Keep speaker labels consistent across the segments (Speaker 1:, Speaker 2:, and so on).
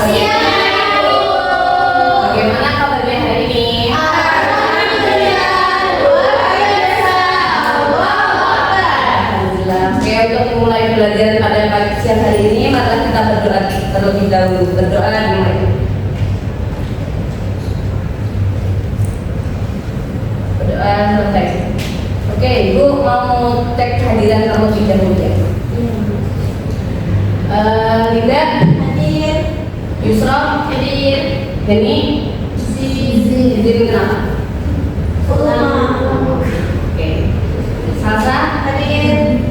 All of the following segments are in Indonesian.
Speaker 1: Siap, Bu.
Speaker 2: Bagaimana kabarnya hari ini?
Speaker 1: Alhamdulillah, luar biasa. Allahu Akbar.
Speaker 2: Alhamdulillah. Oke, untuk mulai belajar pada pagi siang hari ini, mari kita berdoa terlebih dahulu. Berdoa dimulai. Berdoa selesai. Oke, Ibu mau cek kehadiran terlebih dahulu ya. Linda,
Speaker 1: Hadir.
Speaker 2: Yusra,
Speaker 1: Hadir.
Speaker 2: Heni, izin kenapa? Oke. Salsa,
Speaker 1: Hadir.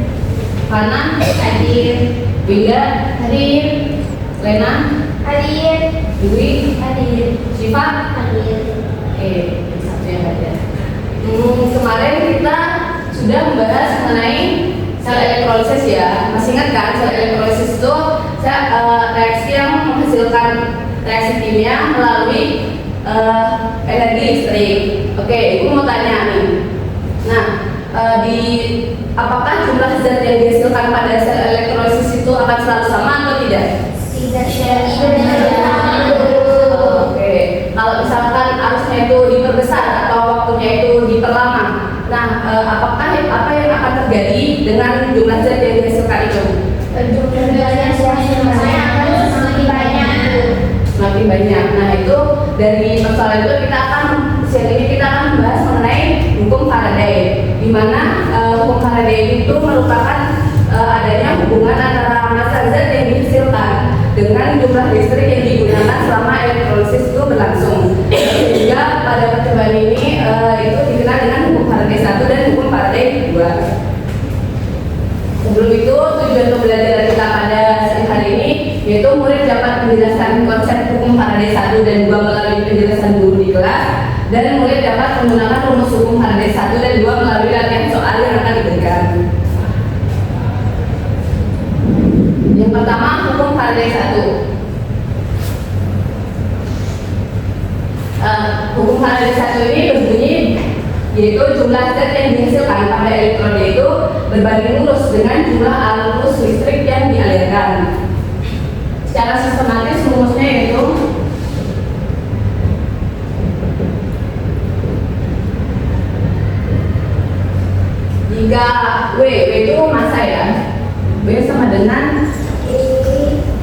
Speaker 2: Fana,
Speaker 1: Hadir.
Speaker 2: Winda,
Speaker 1: Hadir.
Speaker 2: Lena,
Speaker 1: Hadir.
Speaker 2: Dwi,
Speaker 1: Hadir.
Speaker 2: Syifa.
Speaker 1: Hadir.
Speaker 2: Oke, satu yang ada. Kemarin kita sudah membahas mengenai sel elektrolisis ya. Masih ingat kan sel elektrolisis itu reaksi yang menghasilkan reaksi kimia melalui energi listrik. Oke, Ibu mau tanya nih. Nah, apakah jumlah zat yang dihasilkan pada sel elektrolisis itu akan selalu sama atau tidak?
Speaker 1: Tidak.
Speaker 2: Oke, kalau misalkan arusnya itu diperbesar atau waktunya itu diperlama, nah apakah apa yang akan terjadi dengan jumlah zat yang dihasilkan itu? Semakin banyak. Nah itu dari persoalan itu siang ini kita akan membahas mengenai hukum Faraday, di mana hukum Faraday itu merupakan adanya hubungan antara massa zat yang dihasilkan dengan jumlah listrik yang digunakan selama elektrolisis itu berlangsung. Sehingga pada percobaan ini itu dikenal dengan hukum Faraday 1 dan hukum Faraday 2. Sebelum itu, tujuan pembelajaran kita pada siang hari ini yaitu murid dapat menjelaskan konsep hukum Faraday 1 dan 2 melalui penjelasan guru di kelas, dan murid dapat menggunakan rumus hukum Faraday 1 dan 2 melalui latihan soal yang akan diberikan. Yang pertama, hukum Faraday 1. Hukum Faraday 1 ini berbunyi yaitu jumlah zat yang dihasilkan pada elektron yaitu berbanding lurus dengan jumlah arus listrik yang dialirkan. Secara sistematis rumusnya yaitu jika W itu massa ya, W sama dengan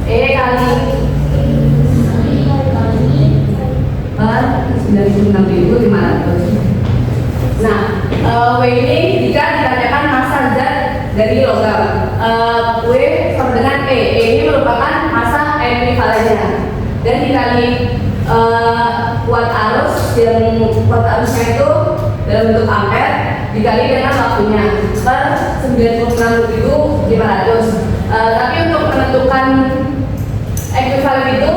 Speaker 2: E kali per 96.500. Nah, W ini jika dikatakan massa zat dari logam, W sama dengan E ini merupakan massa ekuivalennya, dan dikali kuat arusnya itu dalam bentuk ampere dikali dengan waktunya per 96.500. Tapi untuk menentukan ekuivalen itu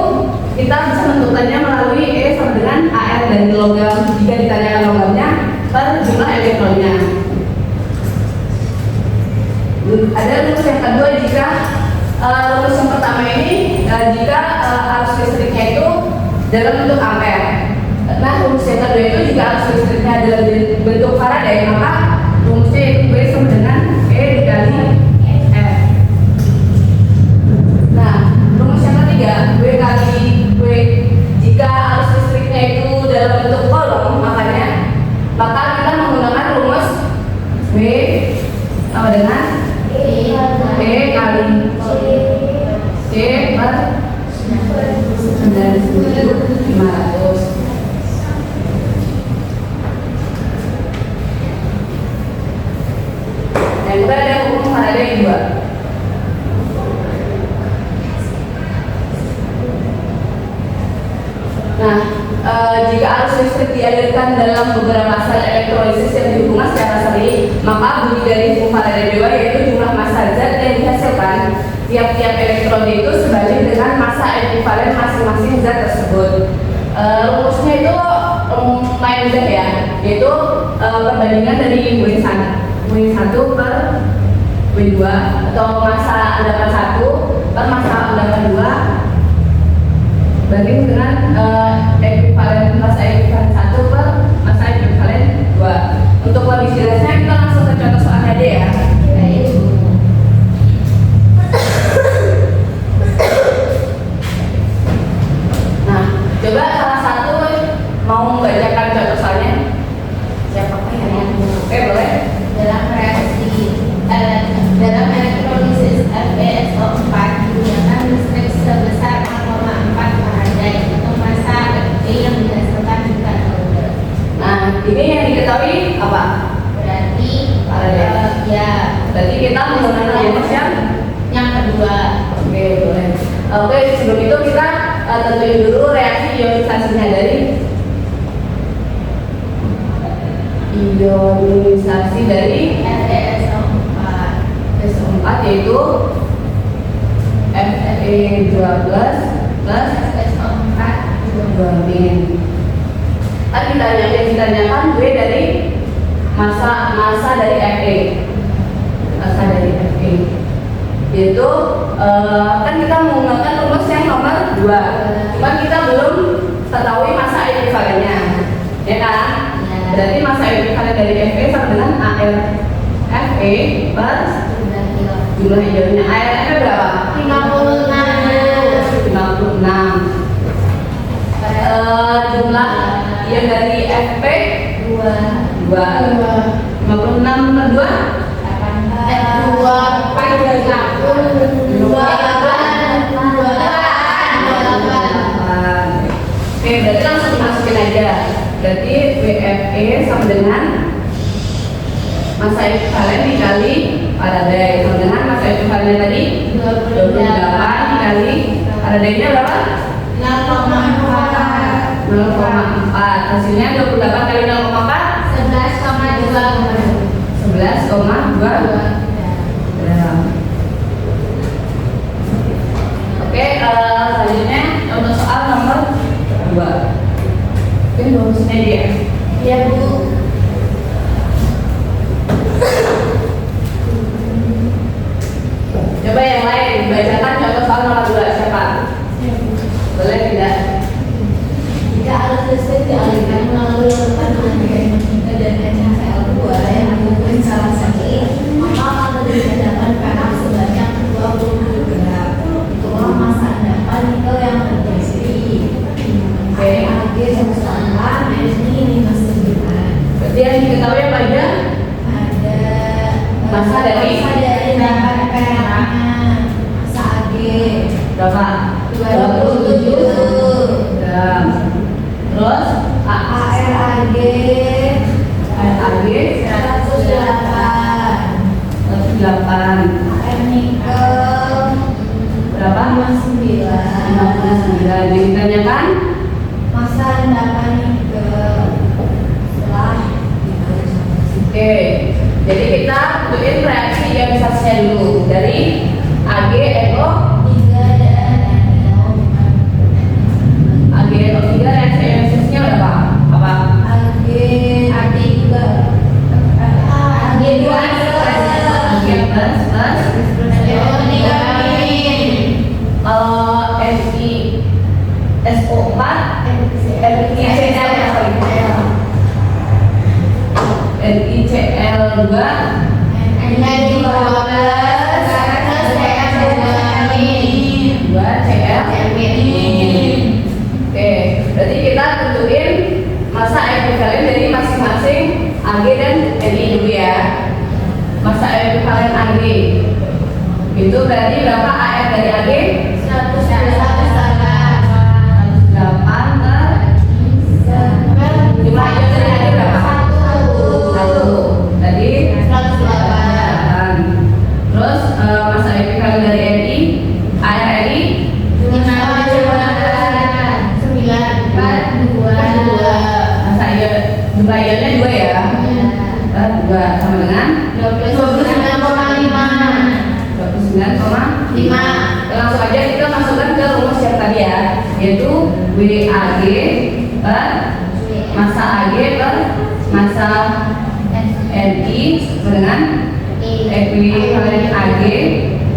Speaker 2: kita bisa menentukannya melalui E sama dengan AR dari logam jika ditanyakan logamnya per jumlah elektronnya. Ada rumus yang kedua jika rumus yang pertama ini jika arus listriknya itu dalam bentuk ampere. Nah, rumus yang kedua itu jika arus listriknya dalam bentuk Faraday, maka rumusnya itu W sama dengan E dikali F. Nah, rumus yang ketiga W kali W jika arus listriknya itu dalam bentuk kolom, maka kita menggunakan rumus W sama dengan E kali C per 9.500. Dan juga ada hukum Faraday 2. Nah, jika arus listrik dialirkan dalam beberapa sel elektrolisis yang dihubungkan secara seri, maka bunyi dari hukum Faraday 2 yaitu jumlah massa zat yang dihasilkan tiap-tiap elektron itu sebanding dengan massa ekuivalen masing-masing zat tersebut. Rumusnya itu lumayan mudah ya, yaitu perbandingan dari W1 per W2 atau massa endapan 1 per massa endapan 2 banding dengan massa ekuivalen 1 per massa ekuivalen 2. Untuk lebih jelasnya kita langsung ke contoh soalnya aja ya. hitung dulu reaksi ionisasinya dari ionisasi dari SO4 yaitu Fe2+ plus SO4 2-. Tadi ditanyakan gue dari massa dari Fe. Massa dari Fe. Yaitu kan kita menggunakan rumus yang nomor 2. Cuma kita belum ketahui massa ekuivalennya. Ya kan? Berarti massa ekuivalen dari Fe sama dengan AR Fe per jumlah ionnya. AR Fe berapa?
Speaker 1: 56.
Speaker 2: Jumlah ion dari Fp 2. 56 per 2 Oke, berarti langsung dimasukin aja. Berarti WFE sama dengan massa ekuivalen dikali Faraday sama dengan massa ekuivalen tadi 28 dikali Faradaynya berapa? 0,4. Hasilnya 28 kali 0,4 11,2 gram. Oke, selanjutnya untuk soal nomor 2. Mungkin rumusnya dia.
Speaker 1: Iya, Bu.
Speaker 2: Coba yang lain bacakan contoh soal nomor 2 siapa? Boleh tidak?
Speaker 1: Jika alat listrik dialirkan melalui larutan ADN dan NaCl2 yang menggunakan salah satu, maka akan terdapat perak sebanyak 20 gram. Itulah massa endapan nikel yang terjadi. AG sama Ni 59.
Speaker 2: Berarti yang diketahui apa aja?
Speaker 1: Ada
Speaker 2: Massa dari
Speaker 1: endapan peraknya. Massa AG
Speaker 2: berapa?
Speaker 1: 27
Speaker 2: gram. Terus
Speaker 1: ARAG 108 AR nikel
Speaker 2: berapa?
Speaker 1: 59.
Speaker 2: Yang ditanyakan
Speaker 1: Massa endapan nikel setelah
Speaker 2: oke, jadi kita tentuin reaksi ionisasinya dulu dari AgNO
Speaker 1: 3 dan NiO.
Speaker 2: AgNO3 reaksi ionisasinya berapa? Apa?
Speaker 1: AG juga AG 2
Speaker 2: Ag plus kalau NiSO4 NiCl2 Oke, berarti kita tentuin massa ekuivalen dari masing-masing Ag dan Ni dulu ya. Massa ekuivalen Ag itu berarti berapa? AR dari Ag 108 per jumlah ion dari Ag berapa? 1 tadi 108. Terus massa ekuivalen dari Ni AR Ni
Speaker 1: 9
Speaker 2: massa ion jumlah ionnya 2 ya. 2 sama dengan 29,5. Langsung aja kita masukkan ke rumus yang tadi ya, yaitu WAG per massa Ag per massa Ni sama dengan ekuivalen Ag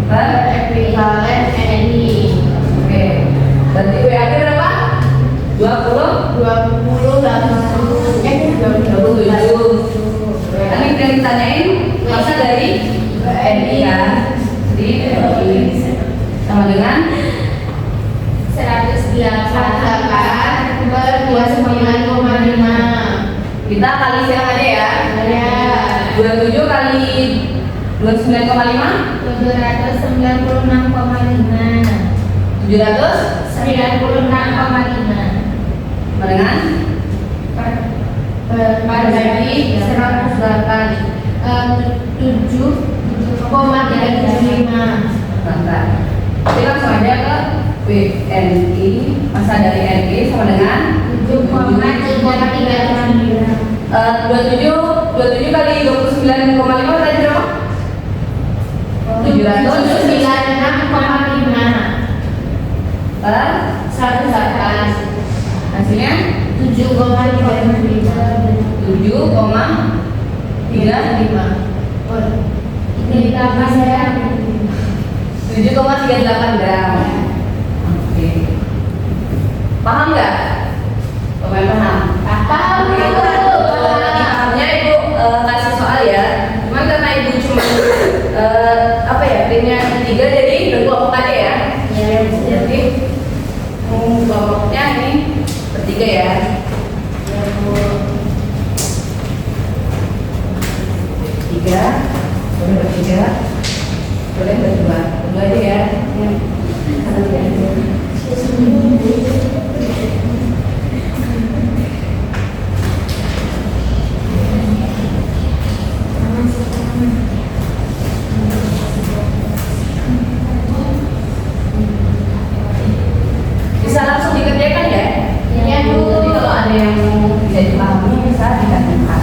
Speaker 2: per
Speaker 1: ekuivalen Ni.
Speaker 2: oke, berarti WAG berapa? 27. Tadi kita ditanyain massa dari Ni kan, jadi Ni sama dengan
Speaker 1: 108 per 29,5.
Speaker 2: kita kali siang aja ya.
Speaker 1: Ya.
Speaker 2: 27 kali 29,5
Speaker 1: 796,5.
Speaker 2: 796,5 dengan
Speaker 1: Bagi 108 7,375.
Speaker 2: Bentar. Jadi langsung aja ke WNI, masa dari NI sama dengan 27 kali 29,5 tadi berapa? 796,5 hasilnya 7,35
Speaker 1: Ini tambah saya
Speaker 2: 7,38 gram. Oke. Paham nggak? Paham? Pahamnya ibu kasih soal ya. Cuman karena ibu cuma timnya 3 jadi berkelompok aja ya. Jadi kelompoknya ini bertiga ya. Boleh berdua aja ya. Bisa langsung dikerjakan ya?
Speaker 1: Ya, Bu.
Speaker 2: Jadi kalau ada yang bisa dipahami bisa dikerjakan.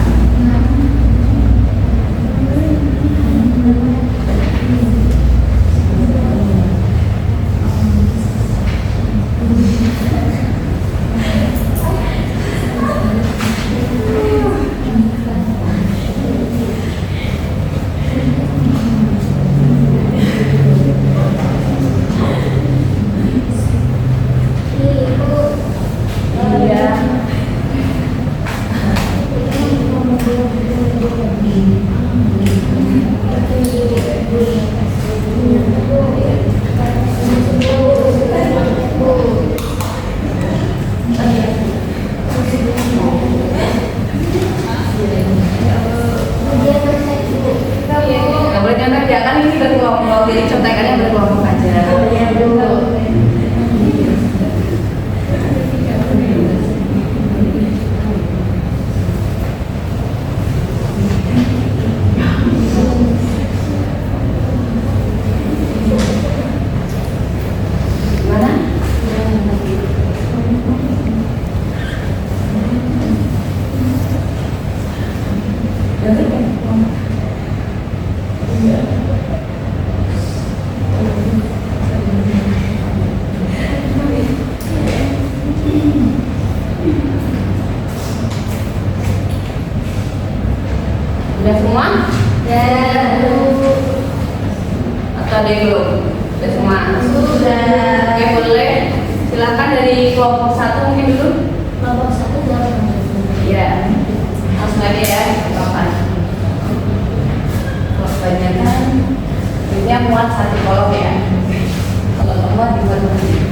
Speaker 2: Nggak boleh nyontek ya, kan ini berkelompok, jadi contekannya berkelompok aja. Gimana? Udah semua? Atau ada yang belum? Udah semua? Oke, boleh. Silakan dari kelompok 1 mungkin dulu. Iya. Langsung aja ya, kapan? Kalau kebanyakan ini muat 1 kolom ya. Kalau muat dibuat begini.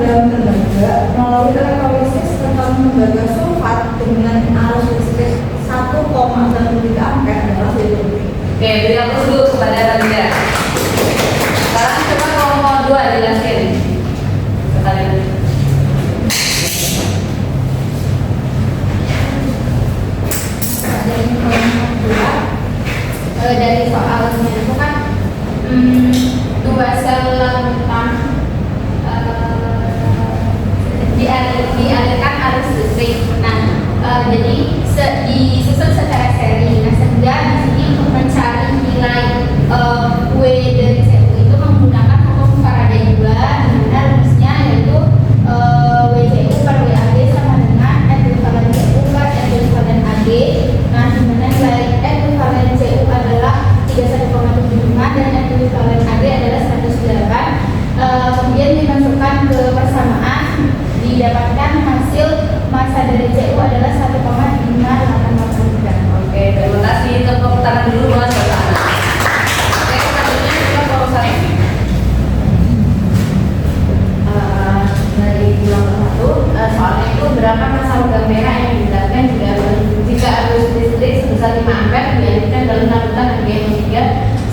Speaker 1: dalam tenaga melalui elektrolisis tentang tembaga sulfat dengan arus listrik 1,93 ampere adalah berikut.
Speaker 2: Oke, beri aplaus dulu kepada Anda. Sekarang coba kelompok 2 jelasin. Sekalian.
Speaker 1: Dari kelompok 2 dari soalnya itu kan dua sel larutan dialirkan arus listrik. Nah, jadi disusun secara seri. Nah, sehingga di sini untuk mencari nilai W dari CU itu menggunakan hukum Faraday 2, di mana rumusnya yaitu WCU per WAG sama dengan ekuivalen CU per ekuivalen AG. Nah, di mana nilai ekuivalen CU adalah 31,75 dan ekuivalen AG adalah 108. Kemudian dimasukkan ke persamaan, didapatkan hasil massa dari CU adalah 1,588 gram.
Speaker 2: Oke, terima kasih. Tepuk tangan dulu buat Bapak Anak. Oke, selanjutnya kita perusahaan ini.
Speaker 1: Dari kelompok 1, soalnya itu berapa massa logam merah yang digunakan jika arus listrik sebesar 5 ampere dialirkan dalam larutan AgNO3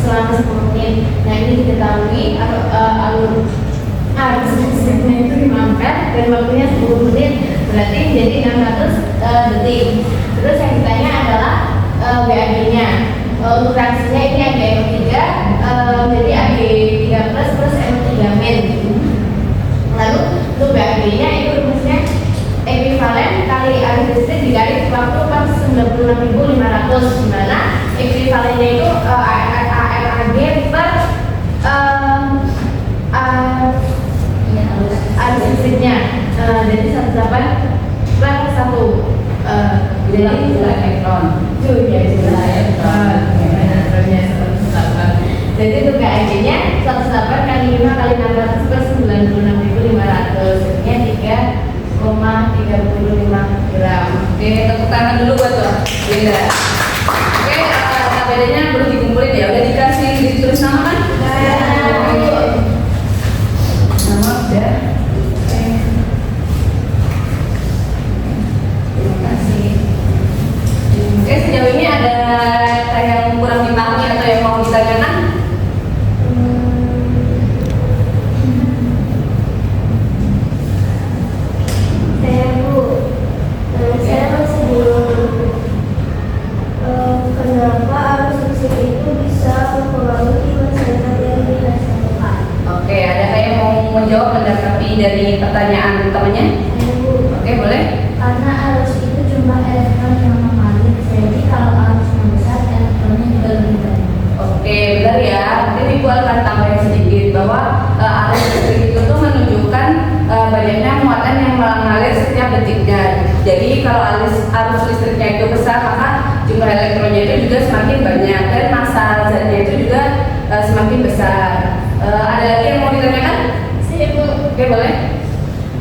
Speaker 1: selama 10 menit. Nah, ini diketahui arus listriknya itu 5 ampere dan waktunya 10 menit, berarti jadi 600 detik. Terus yang ditanya adalah WAG-nya. Untuk reaksinya ini AgNO3, jadi Ag3 plus NO3 min. Lalu untuk WAG-nya itu rumusnya ekuivalen kali arus listrik dikali waktu per 96.500, di mana ekuivalennya itu ARAG per arus listriknya. Jadi 108 per 1
Speaker 2: Bilang jumlah elektron.
Speaker 1: jumlah elektron. Jadi untuk KAG-nya 108 kali 5 kali 600 per 96.500, jadinya 3,35 gram.
Speaker 2: Oke, tepuk tangan dulu buat Tuh. Beda. Oke, tabelnya belum dikumpulin ya. Udah dikasih ditulis nama kan?
Speaker 1: Udah.
Speaker 2: Nama udah. Terima kasih. Oke, sejauh ini ada yang kurang dipahami atau yang mau ditanyakan?
Speaker 1: Saya masih belum kenapa arus listrik itu bisa mempengaruhi masyarakat yang dirasakan.
Speaker 2: Oke, ada yang mau menjawab menanggapi dari pertanyaan temannya? Oke, boleh.
Speaker 1: Karena arus itu jumlah elektron yang mengalir, jadi kalau arusnya besar, elektronnya juga lebih banyak.
Speaker 2: Oke, benar ya. Mungkin Ibu akan tambahin sedikit bahwa arus listrik itu tuh menunjukkan banyaknya muatan yang mengalir setiap detiknya. Jadi kalau arus listriknya itu besar, maka jumlah elektronnya itu juga semakin banyak dan massa zatnya itu juga semakin besar. Ada lagi yang mau ditanyakan?
Speaker 1: Saya Bu.
Speaker 2: Oke, boleh.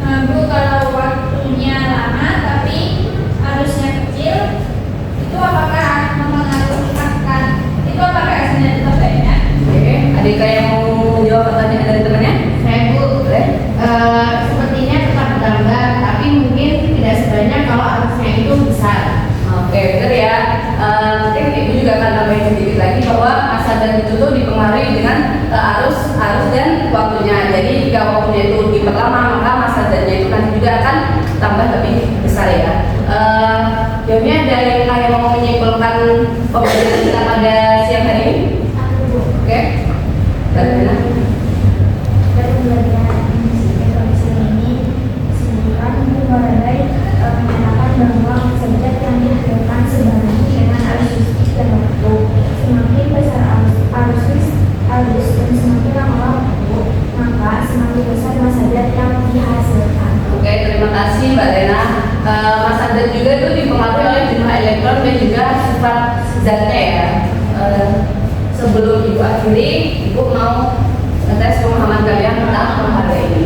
Speaker 1: Bu, kalau waktunya lama tapi arusnya kecil, itu apakah mempengaruhi itu apakah hasilnya tetap banyak?
Speaker 2: Oke, adiknya yang mau menjawab pertanyaan dari temannya?
Speaker 1: Saya Bu,
Speaker 2: Boleh.
Speaker 1: sepertinya tetap bertambah, tapi mungkin tidak sebanyak kalau arusnya itu besar.
Speaker 2: Oke, benar ya. Mungkin Ibu juga akan tambahin sedikit lagi bahwa massa zat itu tuh dipengaruhi dengan arus dan waktunya. Jadi jika waktunya itu diperlama, maka massa zatnya itu nanti juga akan tambah lebih besar ya. Jawabnya dari yang mau menyimpulkan pembelajaran kita pada siang hari ini. Oke, bagaimana?
Speaker 1: Dari pembelajaran ini disebutkan untuk Faraday menyatakan bahwa massa zat yang dihasilkan sebaliknya dengan arus listrik dan waktu. Semakin besar arus dan semakin lama waktu, maka semakin besar massa zat yang dihasilkan.
Speaker 2: Oke, terima kasih Mbak Lena. Massa zat juga itu dipengaruhi oleh jumlah elektron dan juga sifat zatnya ya. Sebelum Ibu akhiri, Ibu mau ngetes pemahaman kalian tentang Faraday ini.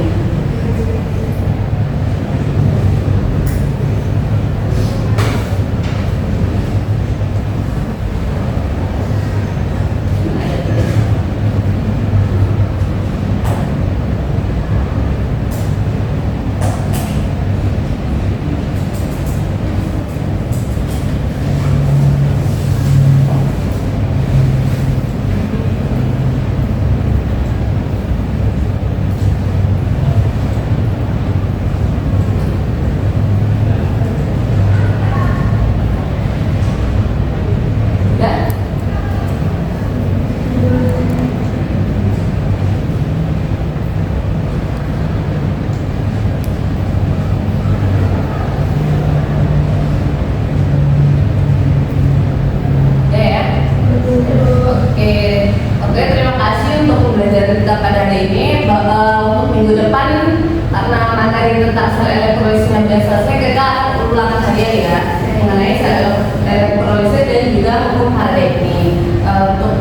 Speaker 2: depan karena materi tentang sel elektrolisis yang sudah selesai, kita ulang kalian ya mengenai sel elektrolisis dan juga hukum Faraday ini. Untuk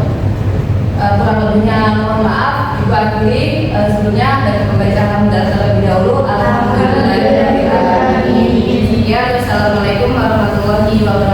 Speaker 2: kurang lebihnya mohon maaf. Ibu akhiri sebelumnya dari pembaca hamdalah terlebih dahulu. Alhamdulillahirobbilalamin. Ya, wassalamualaikum warahmatullahi wabarakatuh.